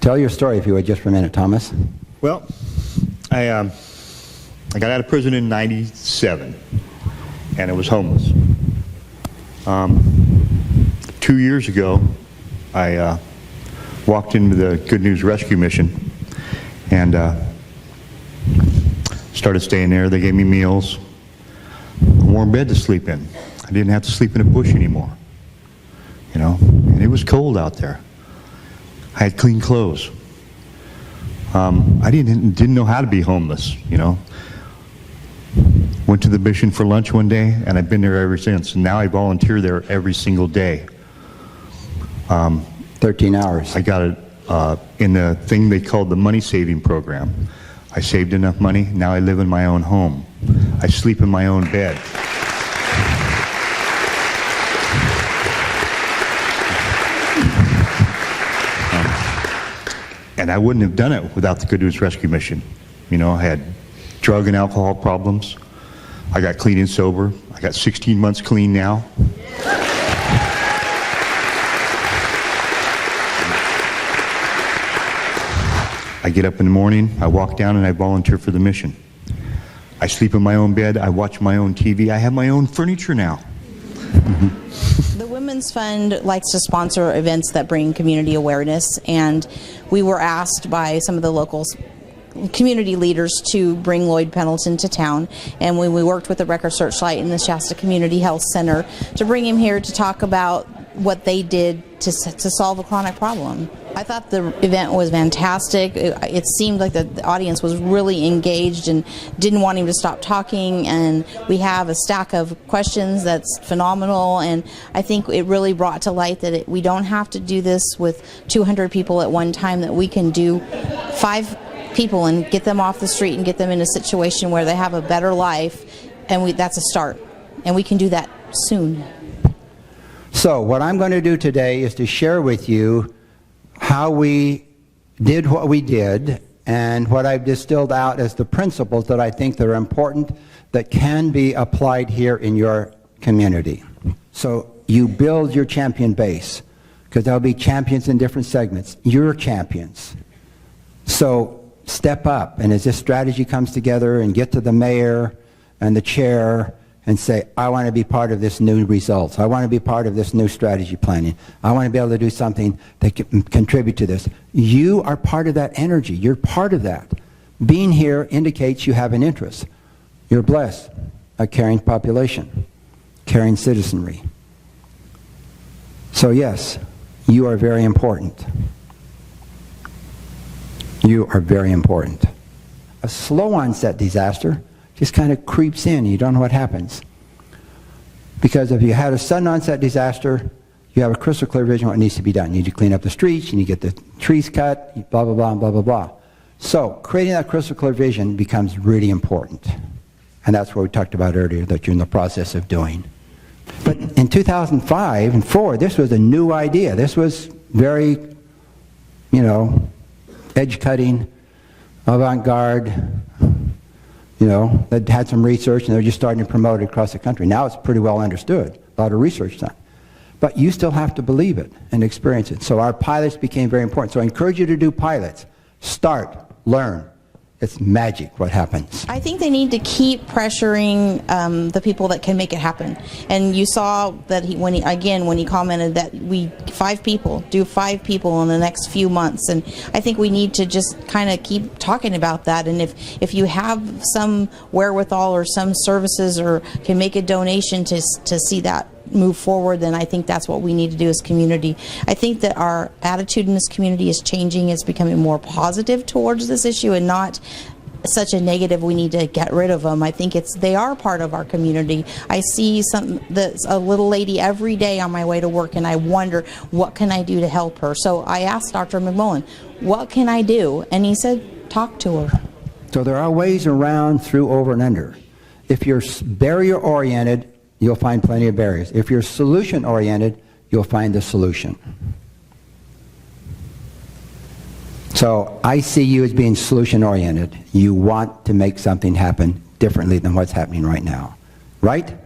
Tell your story, if you would, just for a minute, Thomas. Well, I got out of prison in '97, and I was homeless. 2 years ago, I walked into the Good News Rescue Mission and started staying there. They gave me meals, a warm bed to sleep in. I didn't have to sleep in a bush anymore, you know, and it was cold out there. I had clean clothes. I didn't know how to be homeless, you know. Went to the mission for lunch one day, and I've been there ever since. And now I volunteer there every single day. 13 hours. I got it in the thing they called the money saving program. I saved enough money. Now I live in my own home. I sleep in my own bed. And I wouldn't have done it without the Good News Rescue Mission. You know, I had drug and alcohol problems. I got clean and sober. I got 16 months clean now. I get up in the morning, I walk down and I volunteer for the mission. I sleep in my own bed, I watch my own TV, I have my own furniture now. The Women's Fund likes to sponsor events that bring community awareness, and we were asked by some of the local community leaders to bring Lloyd Pendleton to town, and when we worked with the Record Searchlight and the Shasta Community Health Center to bring him here to talk about what they did to solve a chronic problem. I thought the event was fantastic. It seemed like the audience was really engaged and didn't want him to stop talking, and we have a stack of questions that's phenomenal, and I think it really brought to light that we don't have to do this with 200 people at one time, that we can do 5 people and get them off the street and get them in a situation where they have a better life, and that's a start, and we can do that soon. So what I'm going to do today is to share with you how we did what we did and what I've distilled out as the principles that I think that are important that can be applied here in your community. So you build your champion base, because there'll be champions in different segments. You're champions. So step up, and as this strategy comes together, and get to the mayor and the chair and say, I want to be part of this new results. I want to be part of this new strategy planning. I want to be able to do something that can contribute to this. You are part of that energy. You're part of that. Being here indicates you have an interest. You're blessed. A caring population, caring citizenry. So yes, you are very important. You are very important. A slow onset disaster just kind of creeps in. You don't know what happens. Because if you had a sudden onset disaster, you have a crystal clear vision what needs to be done. You need to clean up the streets, you need to get the trees cut, blah, blah, blah, blah, blah, blah. So creating that crystal clear vision becomes really important. And that's what we talked about earlier, that you're in the process of doing. But in 2005 and 4, this was a new idea. This was very, you know, edge-cutting, avant-garde, you know, that had some research, and they're just starting to promote it across the country. Now it's pretty well understood, a lot of research done. But you still have to believe it and experience it. So our pilots became very important. So I encourage you to do pilots. Start, learn. It's magic what happens. I think they need to keep pressuring the people that can make it happen. And you saw that when he commented that do 5 people in the next few months. And I think we need to just kind of keep talking about that. And if you have some wherewithal or some services or can make a donation to see that move forward, then I think that's what we need to do as community. I think that our attitude in this community is changing. It's becoming more positive towards this issue and not such a negative, we need to get rid of them. I think they are part of our community. I see a little lady every day on my way to work, and I wonder, what can I do to help her? So I asked Dr. McMullen, what can I do? And he said, talk to her. So there are ways around, through, over, and under. If you're barrier-oriented, you'll find plenty of barriers. If you're solution-oriented, you'll find the solution. So I see you as being solution-oriented. You want to make something happen differently than what's happening right now. Right?